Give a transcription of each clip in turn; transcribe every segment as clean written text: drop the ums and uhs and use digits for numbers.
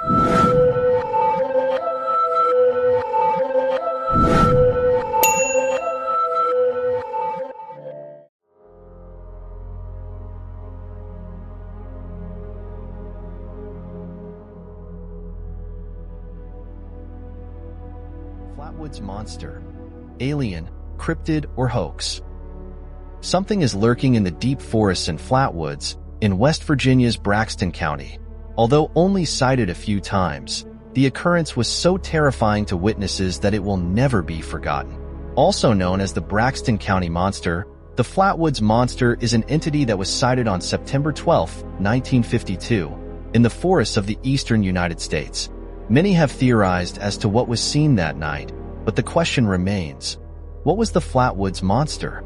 Flatwoods Monster. Alien, cryptid, or hoax. Something is lurking in the deep forests and flatwoods in West Virginia's Braxton County. Although only sighted a few times, the occurrence was so terrifying to witnesses that it will never be forgotten. Also known as the Braxton County Monster, the Flatwoods Monster is an entity that was sighted on September 12, 1952, in the forests of the eastern United States. Many have theorized as to what was seen that night, but the question remains, what was the Flatwoods Monster?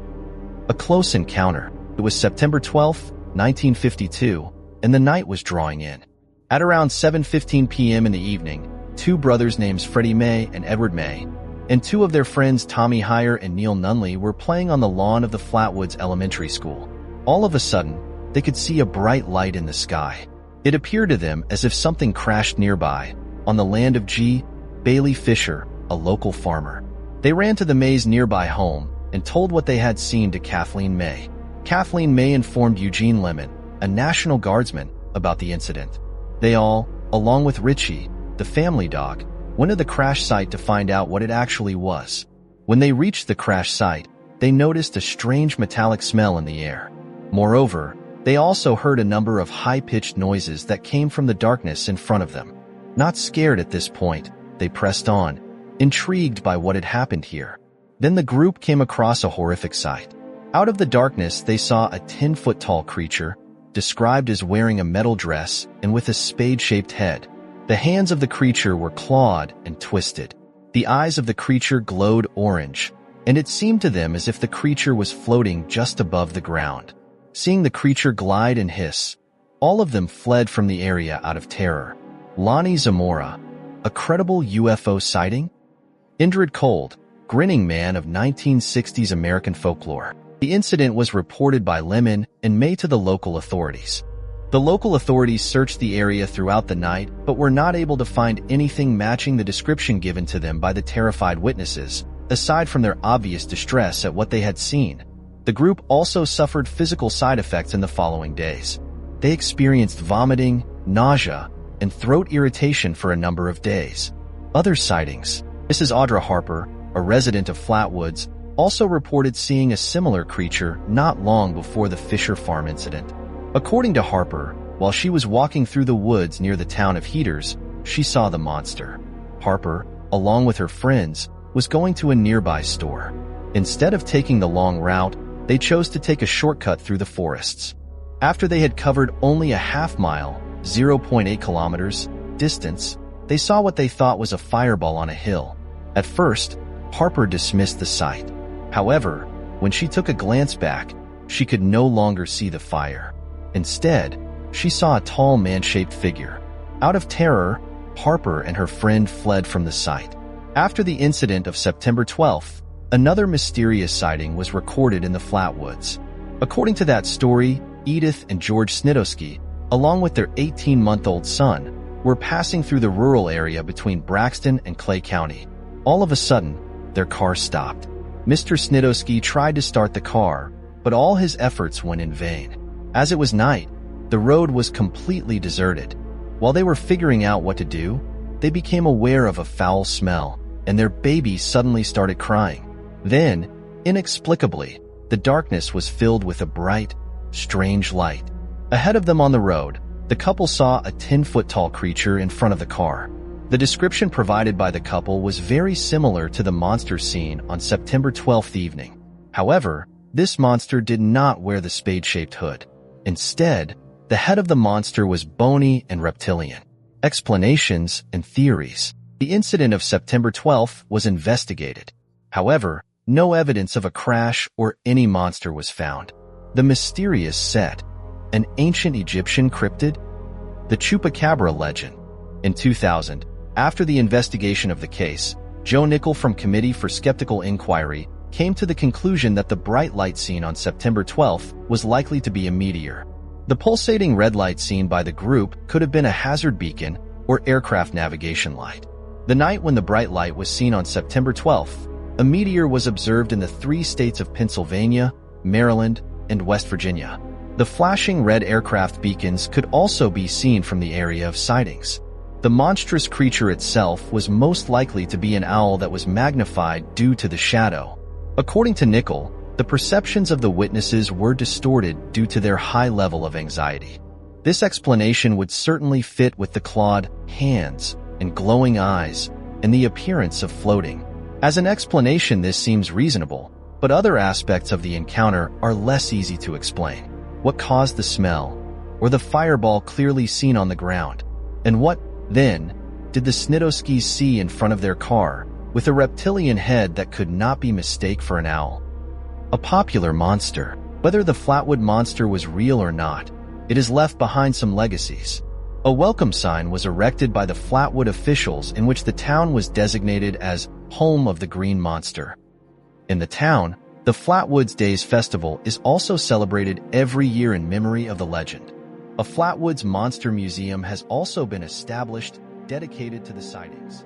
A close encounter. It was September 12, 1952, and the night was drawing in. At around 7:15 p.m. in the evening, two brothers named Freddie May and Edward May, and two of their friends Tommy Heyer and Neil Nunley were playing on the lawn of the Flatwoods Elementary School. All of a sudden, they could see a bright light in the sky. It appeared to them as if something crashed nearby, on the land of G. Bailey Fisher, a local farmer. They ran to the Mays' nearby home and told what they had seen to Kathleen May. Kathleen May informed Eugene Lemon, a National Guardsman, about the incident. They all, along with Richie, the family dog, went to the crash site to find out what it actually was. When they reached the crash site, they noticed a strange metallic smell in the air. Moreover, they also heard a number of high-pitched noises that came from the darkness in front of them. Not scared at this point, they pressed on, intrigued by what had happened here. Then the group came across a horrific sight. Out of the darkness, they saw a 10-foot-tall creature, described as wearing a metal dress and with a spade-shaped head. The hands of the creature were clawed and twisted. The eyes of the creature glowed orange, and it seemed to them as if the creature was floating just above the ground. Seeing the creature glide and hiss, all of them fled from the area out of terror. Lonnie Zamora, a credible UFO sighting? Indrid Cold, grinning man of 1960s American folklore. The incident was reported by Lemon and May to the local authorities. The local authorities searched the area throughout the night but were not able to find anything matching the description given to them by the terrified witnesses, aside from their obvious distress at what they had seen. The group also suffered physical side effects in the following days. They experienced vomiting, nausea, and throat irritation for a number of days. Other sightings. Mrs. Audra Harper, a resident of Flatwoods, also reported seeing a similar creature not long before the Fisher Farm incident. According to Harper, while she was walking through the woods near the town of Heaters, she saw the monster. Harper, along with her friends, was going to a nearby store. Instead of taking the long route, they chose to take a shortcut through the forests. After they had covered only a half-mile, 0.8 kilometers, distance, they saw what they thought was a fireball on a hill. At first, Harper dismissed the sight. However, when she took a glance back, she could no longer see the fire. Instead, she saw a tall man-shaped figure. Out of terror, Harper and her friend fled from the site. After the incident of September 12th, another mysterious sighting was recorded in the Flatwoods. According to that story, Edith and George Snitowski, along with their 18-month-old son, were passing through the rural area between Braxton and Clay County. All of a sudden, their car stopped. Mr. Snitowski tried to start the car, but all his efforts went in vain. As it was night, the road was completely deserted. While they were figuring out what to do, they became aware of a foul smell, and their baby suddenly started crying. Then, inexplicably, the darkness was filled with a bright, strange light. Ahead of them on the road, the couple saw a 10-foot-tall creature in front of the car. The description provided by the couple was very similar to the monster seen on September 12th evening. However, this monster did not wear the spade-shaped hood. Instead, the head of the monster was bony and reptilian. Explanations and theories. The incident of September 12th was investigated. However, no evidence of a crash or any monster was found. The mysterious set. An ancient Egyptian cryptid? The Chupacabra legend. In 2000, after the investigation of the case, Joe Nickel from Committee for Skeptical Inquiry came to the conclusion that the bright light seen on September 12th was likely to be a meteor. The pulsating red light seen by the group could have been a hazard beacon, or aircraft navigation light. The night when the bright light was seen on September 12th, a meteor was observed in the 3 states of Pennsylvania, Maryland, and West Virginia. The flashing red aircraft beacons could also be seen from the area of sightings. The monstrous creature itself was most likely to be an owl that was magnified due to the shadow. According to Nickel, the perceptions of the witnesses were distorted due to their high level of anxiety. This explanation would certainly fit with the clawed hands and glowing eyes and the appearance of floating. As an explanation, this seems reasonable, but other aspects of the encounter are less easy to explain. What caused the smell, or the fireball clearly seen on the ground? And what, then, did the Snitowskis see in front of their car, with a reptilian head that could not be mistaken for an owl? A popular monster. Whether the Flatwood Monster was real or not, it has left behind some legacies. A welcome sign was erected by the Flatwood officials in which the town was designated as home of the Green Monster. In the town, the Flatwoods Days Festival is also celebrated every year in memory of the legend. A Flatwoods Monster Museum has also been established, dedicated to the sightings.